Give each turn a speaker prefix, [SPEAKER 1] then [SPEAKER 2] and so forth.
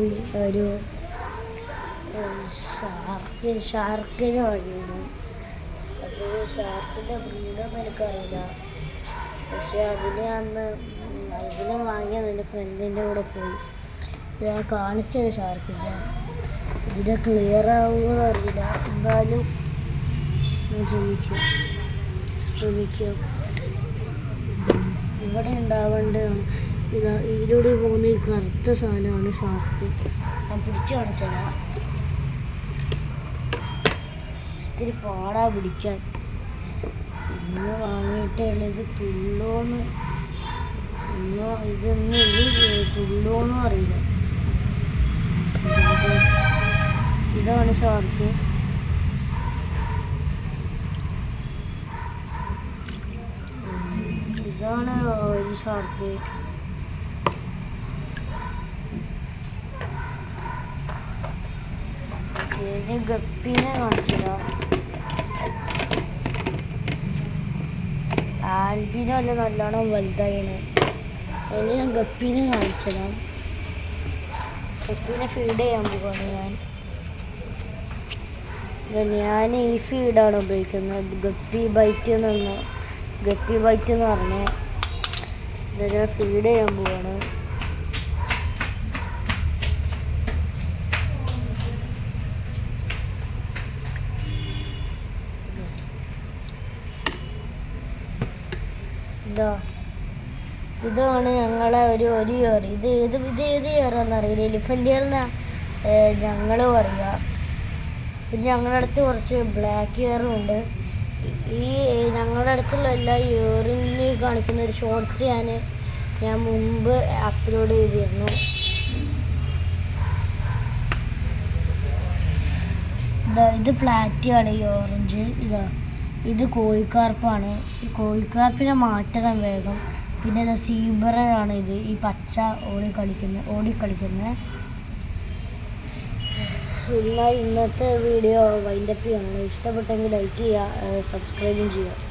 [SPEAKER 1] പോയി ഒരു ഷാർക്കിന് വഴിയാണ്. അത് ഷാർക്കിൻ്റെ ബ്രീഡൊന്നും എനിക്കറിയില്ല. പക്ഷെ അതിനെ വാങ്ങിയത് എൻ്റെ ഫ്രണ്ടിൻ്റെ കൂടെ പോയി. ഞാൻ കാണിച്ചത് ഷാർക്കില്ല. ഇതിനെ ക്ലിയർ ആവുമെന്ന് അറിയില്ല. എന്നാലും ശ്രമിക്കാം. ഇവിടെ ഉണ്ടാവേണ്ടതാണ്. ഇതിലൂടെ പോകുന്ന ഈ കറുത്ത സാധനമാണ് ഷാർക്ക്. ഞാൻ പിടിച്ചു കാണിച്ചതാ. ഇത്തിരി പാടാ പിടിക്കാൻ. ഇന്ന് വാങ്ങിയിട്ടേ ഉള്ളൂ. ഇത് തുള്ളോന്ന് തുള്ളോന്നും അറിയില്ല. ഇതാണ് ഷാർക്ക്. ഇതാണ് ഒരു ഷാർക്ക്. ഗപ്പിനെ കാണിച്ചതാ. ആൽബിനോ അല്ല നല്ലോണം വലുതായിന്. അതിന് ഞാൻ ഗപ്പിനെ കാണിച്ചതാ. ഗപ്പിനെ ഫീഡ് ചെയ്യാൻ പോവാണ് ഞാൻ ഈ ഫീഡാണ് ഉപയോഗിക്കുന്നത്. ഗപ്പി ബൈറ്റ് എന്ന് പറഞ്ഞ് ഞാൻ ഫീഡ് ചെയ്യാൻ പോവാണ്. ഇതാണ് ഞങ്ങളെ ഒരു ഇയർ. ഇത് ഏത് ഇയറാണെന്നറിയില്ല. എലിഫൻ്റ് ഇയറിനാ ഞങ്ങൾ പറയുക. പിന്നെ ഞങ്ങളുടെ അടുത്ത് കുറച്ച് ബ്ലാക്ക് ഇയറും ഉണ്ട്. ഈ ഞങ്ങളുടെ അടുത്തുള്ള എല്ലാ ഇയറിൽ കാണിക്കുന്ന ഒരു ഷോർട്സ് ഞാൻ മുമ്പ് അപ്ലോഡ് ചെയ്തിരുന്നു. ഇത് പ്ലാറ്റിയാണ്. ഈ ഓറഞ്ച് ഇത് കോഴിക്കാർപ്പാണ്. ഈ കോഴിക്കാർപ്പിനെ മാറ്റണം വേഗം. പിന്നെ ഇത് സീബ്രയാണ്. ഈ പച്ച ഓടിക്കളിക്കുന്നത്. ഇന്നത്തെ വീഡിയോ വൈൻഡപ്പ് ചെയ്യാണ്. ഇഷ്ടപ്പെട്ടെങ്കിൽ ലൈക്ക് ചെയ്യുക, സബ്സ്ക്രൈബും ചെയ്യുക.